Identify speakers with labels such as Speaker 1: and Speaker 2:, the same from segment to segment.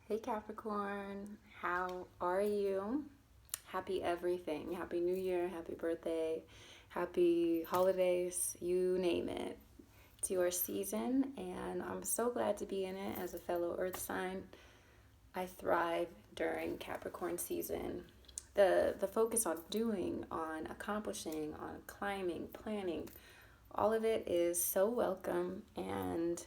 Speaker 1: Hey Capricorn, how are you? Happy everything. Happy New Year, happy birthday, happy holidays, you name it. It's your season, and I'm so glad to be in it as a fellow earth sign. I thrive during Capricorn season. The focus on doing, on accomplishing, on climbing, planning, all of it is so welcome, and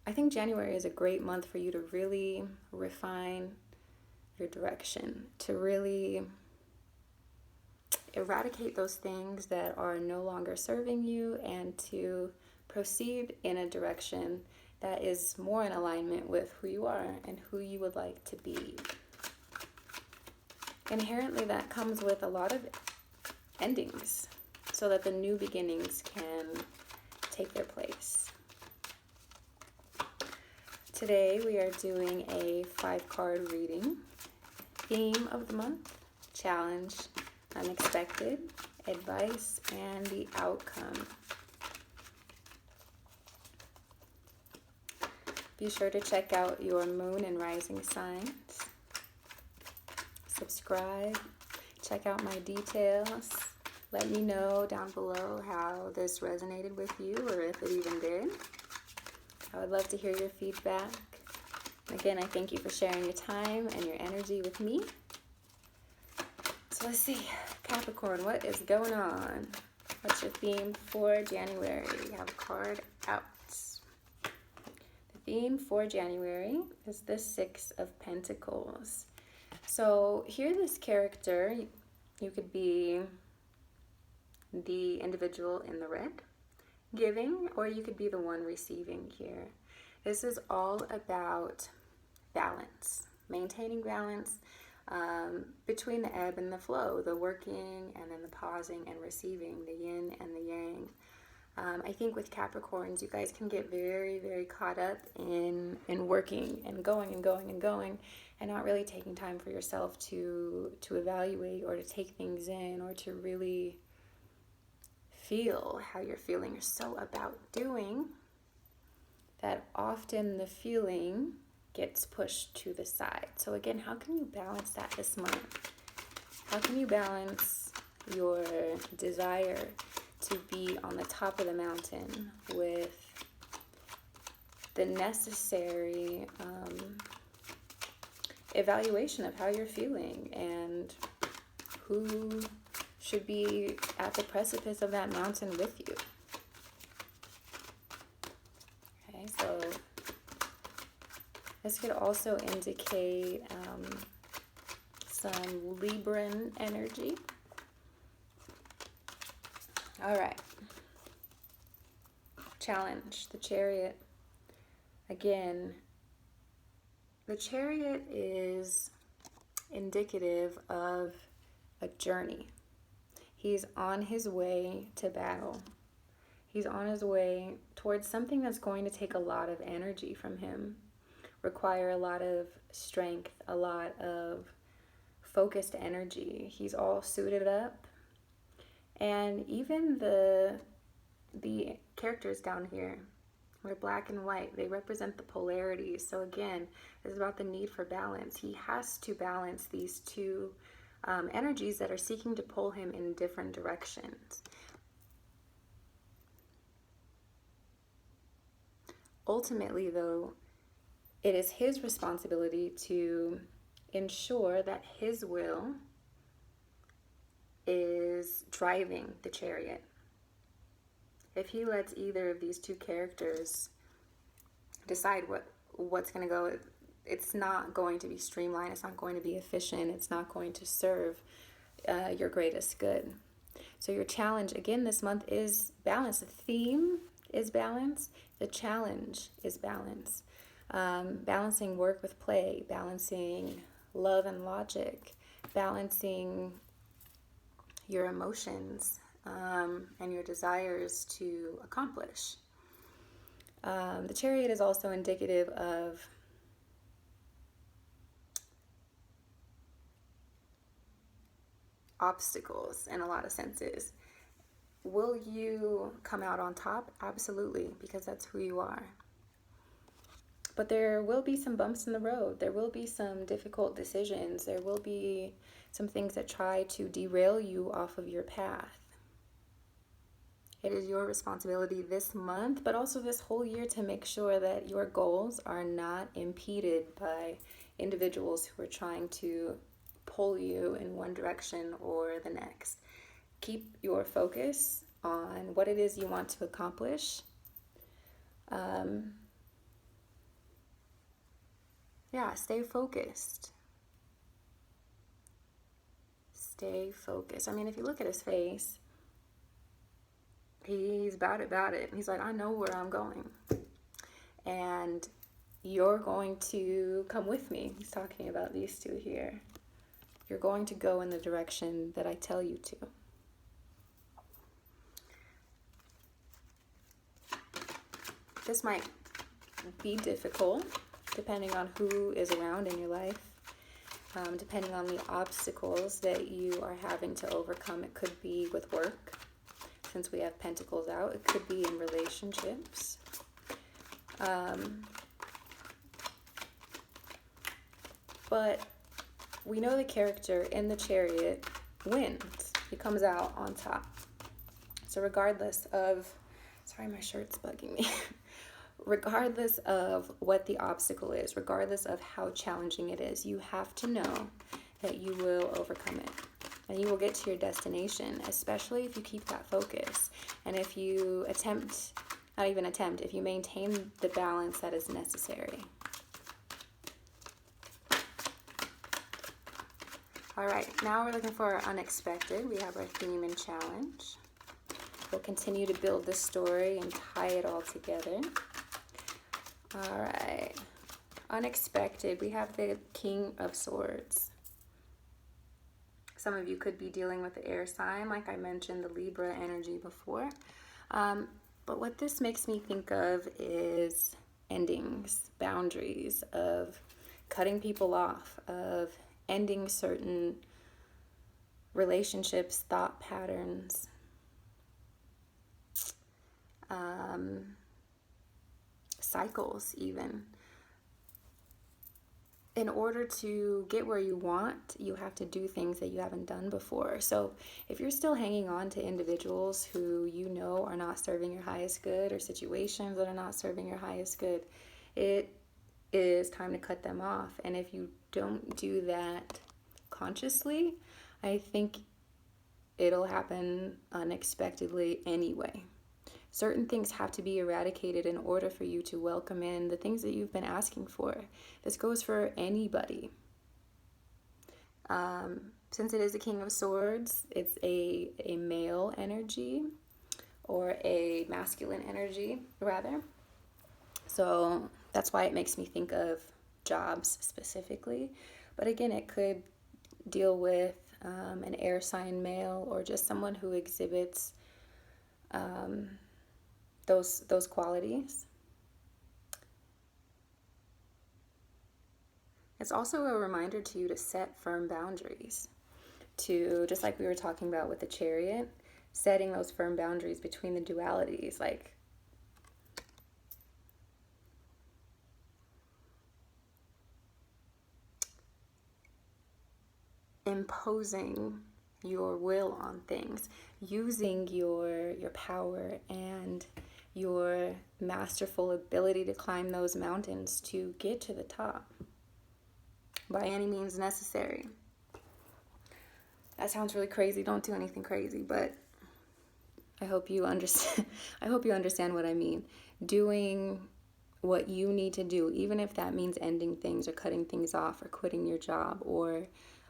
Speaker 1: I think January is a great month for you to really refine your direction, to really eradicate those things that are no longer serving you, and to proceed in a direction that is more in alignment with who you are and who you would like to be. Inherently, that comes with a lot of endings so that the new beginnings can take their place. Today we are doing a 5-card reading. Theme of the month: challenge, unexpected, advice, and the outcome. Be sure to check out your moon and rising signs. Subscribe, check out my details. Let me know down below how this resonated with you, or if it even did. I would love to hear your feedback. Again, I thank you for sharing your time and your energy with me. So let's see, Capricorn, what is going on? What's your theme for January? We have a card out. The theme for January is the 6 of Pentacles. So here, this character, you could be the individual in the red, giving, or you could be the one receiving here. This is all about balance, maintaining balance between the ebb and the flow, the working and then the pausing and receiving, the yin and the yang. I think with Capricorns, you guys can get very, very caught up in working and going and going and going, and not really taking time for yourself to evaluate or to take things in, or to really feel how you're feeling. You're so about doing that often the feeling gets pushed to the side. So again, how can you balance that this month? How can you balance your desire to be on the top of the mountain with the necessary evaluation of how you're feeling and who should be at the precipice of that mountain with you? Okay, so this could also indicate some Libran energy. All right. Challenge, the Chariot. Again, the Chariot is indicative of a journey. He's on his way to battle. He's on his way towards something that's going to take a lot of energy from him, require a lot of strength, a lot of focused energy. He's all suited up. And even the characters down here, they're black and white. They represent the polarities. So again, this is about the need for balance. He has to balance these two energies that are seeking to pull him in different directions. Ultimately, though, it is his responsibility to ensure that his will is driving the chariot. If he lets either of these two characters decide what's going to go, it's not going to be streamlined, it's not going to be efficient, it's not going to serve your greatest good. So your challenge, again, this month is balance. The theme is balance. The challenge is balance. Balancing work with play, balancing love and logic, balancing your emotions and your desires to accomplish. The Chariot is also indicative of obstacles in a lot of senses. Will you come out on top? Absolutely, because that's who you are. But there will be some bumps in the road. There will be some difficult decisions. There will be some things that try to derail you off of your path. It is your responsibility this month, but also this whole year, to make sure that your goals are not impeded by individuals who are trying to pull you in one direction or the next. Keep your focus on what it is you want to accomplish. Stay focused. Stay focused. I mean, if you look at his face, he's about it. He's like, I know where I'm going. And you're going to come with me. He's talking about these two here. You're going to go in the direction that I tell you to. This might be difficult depending on who is around in your life, depending on the obstacles that you are having to overcome. It could be with work, since we have Pentacles out. It could be in relationships. But we know the character in the Chariot wins. He comes out on top. So regardless of, sorry, my shirt's bugging me. Regardless of what the obstacle is, regardless of how challenging it is, you have to know that you will overcome it. And you will get to your destination, especially if you keep that focus. And if you if you maintain the balance that is necessary. All right, now we're looking for our unexpected. We have our theme and challenge. We'll continue to build this story and tie it all together. All right, unexpected. We have the King of Swords. Some of you could be dealing with the air sign, like I mentioned, the Libra energy before. But what this makes me think of is endings, boundaries, of cutting people off, of ending certain relationships, thought patterns, cycles even. In order to get where you want, you have to do things that you haven't done before. So if you're still hanging on to individuals who you know are not serving your highest good, or situations that are not serving your highest good, it is time to cut them off. And if you don't do that consciously, I think it'll happen unexpectedly anyway. Certain things have to be eradicated in order for you to welcome in the things that you've been asking for. This goes for anybody. Since it is a King of Swords, it's a male energy, or a masculine energy, rather. So that's why it makes me think of jobs specifically. But again, it could deal with an air sign male, or just someone who exhibits those qualities. It's also a reminder to you to set firm boundaries, to, just like we were talking about with the Chariot, setting those firm boundaries between the dualities, like imposing your will on things, using your power and your masterful ability to climb those mountains to get to the top by any means necessary. That sounds really crazy. Don't do anything crazy, but I hope you understand. I hope you understand what I mean. Doing what you need to do, even if that means ending things or cutting things off or quitting your job or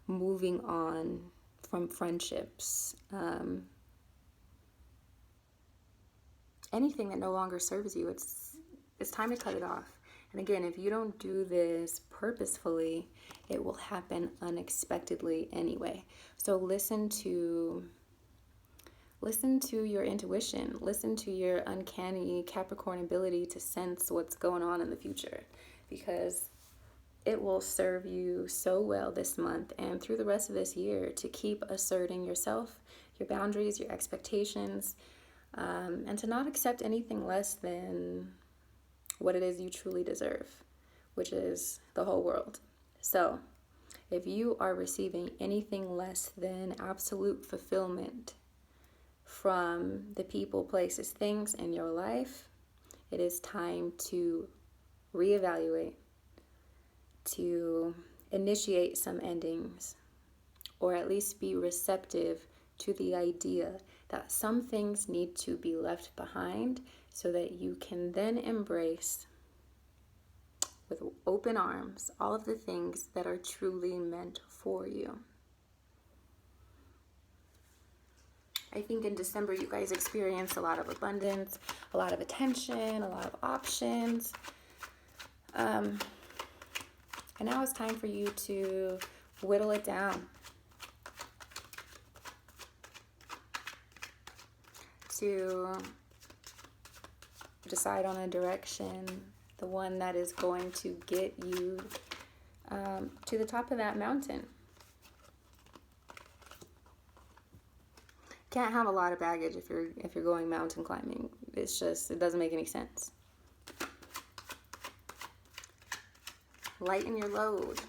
Speaker 1: moving on from friendships, anything that no longer serves you, it's time to cut it off. And again, if you don't do this purposefully, it will happen unexpectedly anyway. So listen to your intuition, listen to your uncanny Capricorn ability to sense what's going on in the future, because it will serve you so well this month and through the rest of this year to keep asserting yourself, your boundaries, your expectations, and to not accept anything less than what it is you truly deserve. which is the whole world. So if you are receiving anything less than absolute fulfillment from the people, places, things in your life, it is time to reevaluate, to initiate some endings, or at least be receptive to the idea that some things need to be left behind so that you can then embrace with open arms all of the things that are truly meant for you. I think in December you guys experience a lot of abundance, a lot of attention, a lot of options. And now it's time for you to whittle it down, to decide on a direction, the one that is going to get you to the top of that mountain. Can't have a lot of baggage if you're going mountain climbing. It's just, it doesn't make any sense. Lighten your load.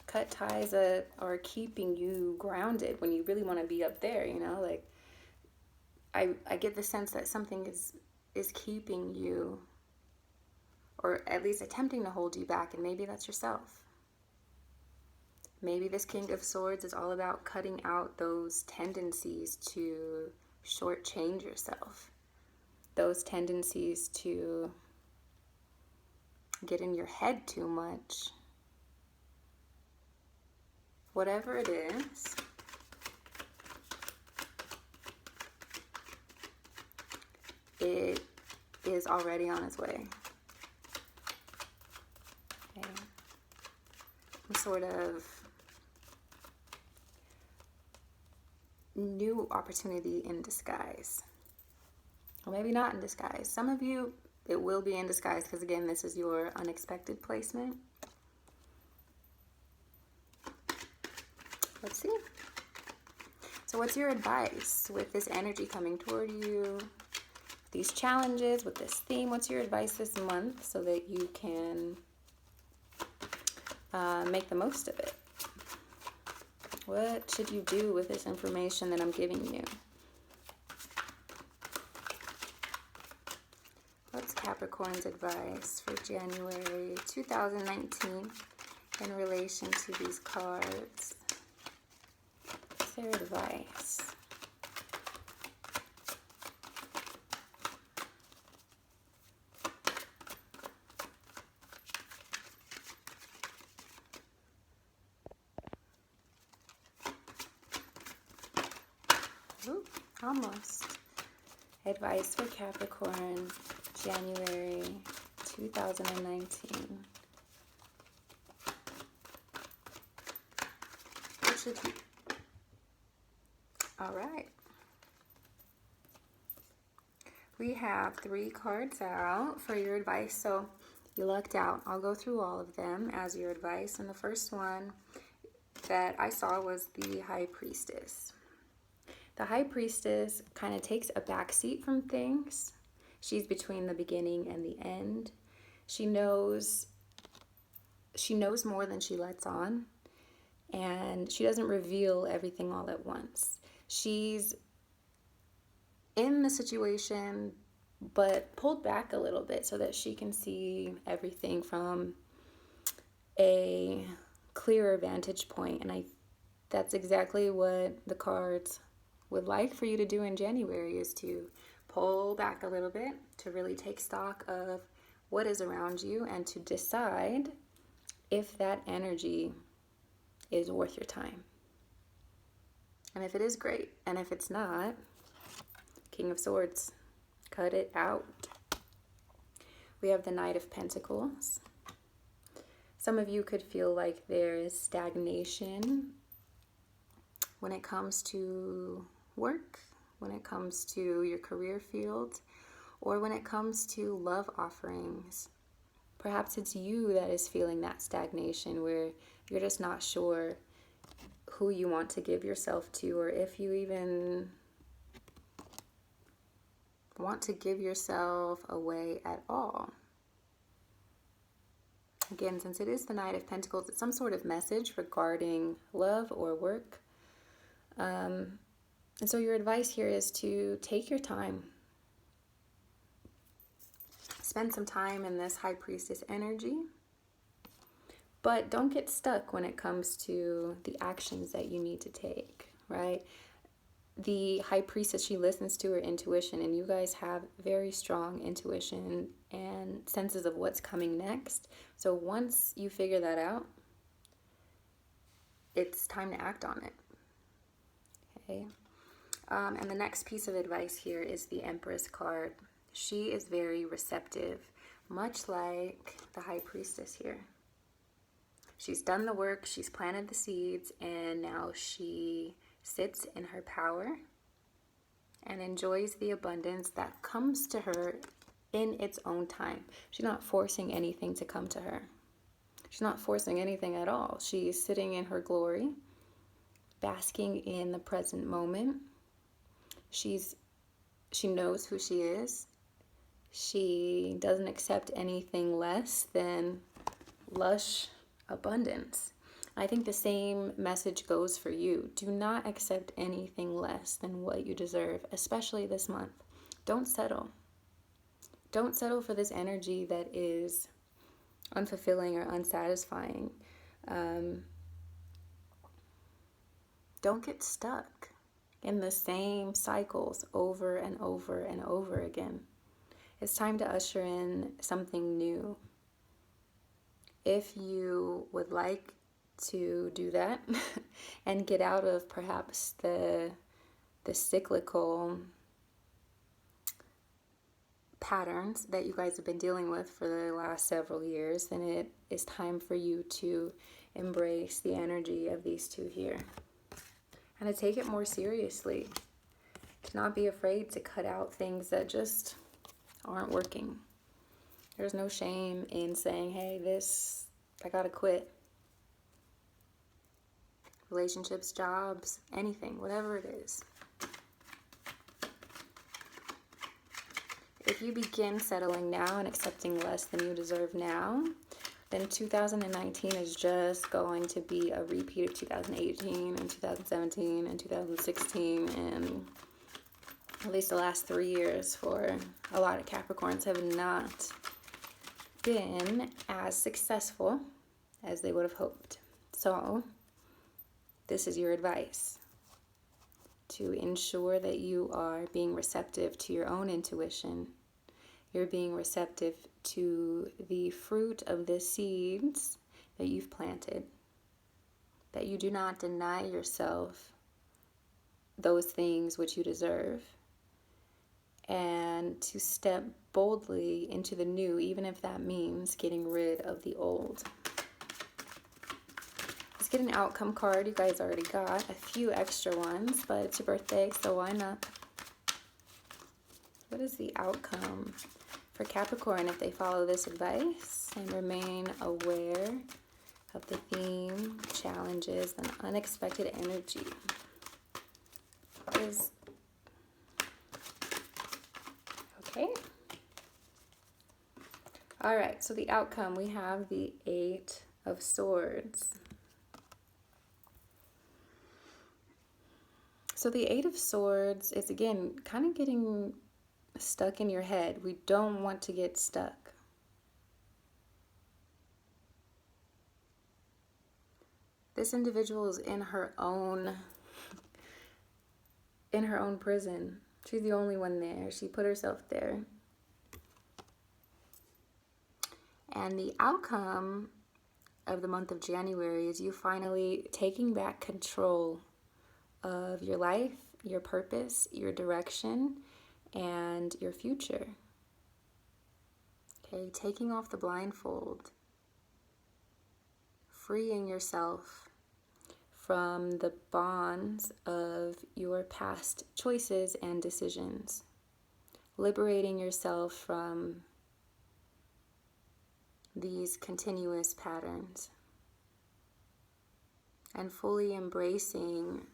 Speaker 1: Cut ties that are keeping you grounded when you really want to be up there, you know? Like, I get the sense that something is keeping you, or at least attempting to hold you back, and maybe that's yourself. Maybe this King of Swords is all about cutting out those tendencies to shortchange yourself, those tendencies to get in your head too much. Whatever it is, it is already on its way. Okay. Some sort of new opportunity in disguise. Or maybe not in disguise. Some of you, it will be in disguise because, again, this is your unexpected placement. Let's see. So what's your advice with this energy coming toward you? These challenges, with this theme, what's your advice this month so that you can make the most of it? What should you do with this information that I'm giving you? What's Capricorn's advice for January 2019 in relation to these cards? What's their advice? Ooh, almost. Advice for Capricorn, January 2019. What should you... All right. We have 3 cards out for your advice, so you lucked out. I'll go through all of them as your advice, and the first one that I saw was the High Priestess. The High Priestess kind of takes a backseat from things. She's between the beginning and the end. She knows more than she lets on, and she doesn't reveal everything all at once. She's in the situation, but pulled back a little bit so that she can see everything from a clearer vantage point. And that's exactly what the cards would like for you to do in January, is to pull back a little bit, to really take stock of what is around you and to decide if that energy is worth your time. And if it is, great. And if it's not, King of Swords, cut it out. We have the Knight of Pentacles. Some of you could feel like there is stagnation when it comes to work, when it comes to your career field, or when it comes to love offerings. Perhaps it's you that is feeling that stagnation where you're just not sure who you want to give yourself to, or if you even want to give yourself away at all. Again, since it is the Knight of Pentacles, it's some sort of message regarding love or work. And so your advice here is to take your time. Spend some time in this High Priestess energy. But don't get stuck when it comes to the actions that you need to take, right? The High Priestess, she listens to her intuition, and you guys have very strong intuition and senses of what's coming next. So once you figure that out, it's time to act on it. Okay. And the next piece of advice here is the Empress card. She is very receptive, much like the High Priestess here. She's done the work, she's planted the seeds, and now she sits in her power and enjoys the abundance that comes to her in its own time. She's not forcing anything to come to her. She's not forcing anything at all. She's sitting in her glory, basking in the present moment. She knows who she is. She doesn't accept anything less than lush abundance. I think the same message goes for you. Do not accept anything less than what you deserve, especially this month. Don't settle. Don't settle for this energy that is unfulfilling or unsatisfying. Don't get stuck in the same cycles over and over and over again. It's time to usher in something new. If you would like to do that and get out of perhaps the cyclical patterns that you guys have been dealing with for the last several years, then it is time for you to embrace the energy of these two here and to take it more seriously, to not be afraid to cut out things that just aren't working. There's no shame in saying, hey, I gotta quit. Relationships, jobs, anything, whatever it is. If you begin settling now and accepting less than you deserve now, then 2019 is just going to be a repeat of 2018 and 2017 and 2016, and at least the last 3 years for a lot of Capricorns have not been as successful as they would have hoped. So this is your advice: to ensure that you are being receptive to your own intuition. You're being receptive to the fruit of the seeds that you've planted. That you do not deny yourself those things which you deserve. And to step boldly into the new, even if that means getting rid of the old. Let's get an outcome card. You guys already got a few extra ones, but it's your birthday, so why not? What is the outcome for Capricorn if they follow this advice and remain aware of the theme, challenges, and unexpected energy? Okay. All right, so the outcome, we have the 8 of Swords. So the 8 of Swords is, again, kind of getting stuck in your head. We don't want to get stuck. This individual is in her own prison. She's the only one there. She put herself there. And the outcome of the month of January is you finally taking back control of your life, your purpose, your direction, and your future. Okay, taking off the blindfold, freeing yourself from the bonds of your past choices and decisions, liberating yourself from these continuous patterns, and fully embracing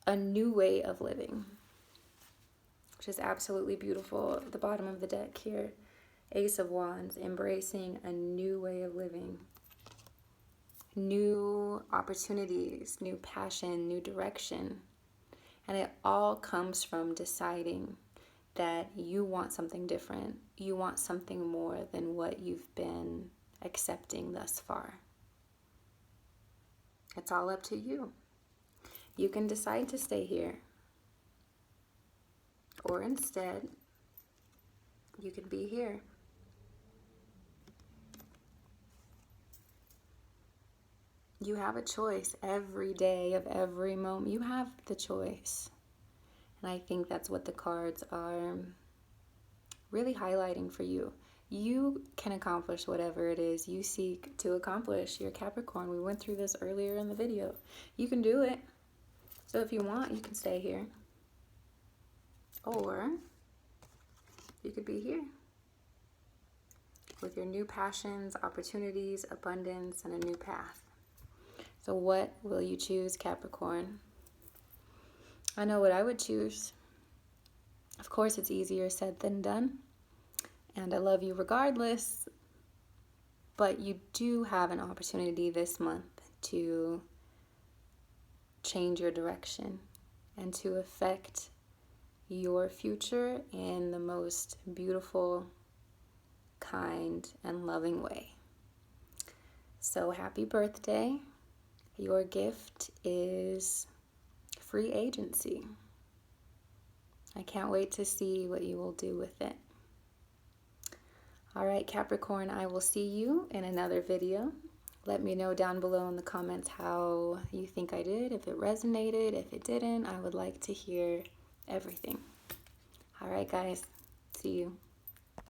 Speaker 1: a new way of living. which is absolutely beautiful. At the bottom of the deck here, Ace of Wands, embracing a new way of living, new opportunities, new passion, new direction. And it all comes from deciding that you want something different. You want something more than what you've been accepting thus far. It's all up to you. You can decide to stay here, or instead, you can be here. You have a choice every day of every moment. You have the choice. And I think that's what the cards are really highlighting for you. You can accomplish whatever it is you seek to accomplish. You're Capricorn. We went through this earlier in the video. You can do it. So if you want, you can stay here. Or you could be here with your new passions, opportunities, abundance, and a new path. So what will you choose, Capricorn? I know what I would choose. Of course, it's easier said than done. And I love you regardless. But you do have an opportunity this month to change your direction and to affect your future in the most beautiful, kind, and loving way. So happy birthday. Your gift is free agency. I can't wait to see what you will do with it. All right, Capricorn, I will see you in another video. Let me know down below in the comments how you think I did, if it resonated, if it didn't. I would like to hear everything. All right, guys, see you.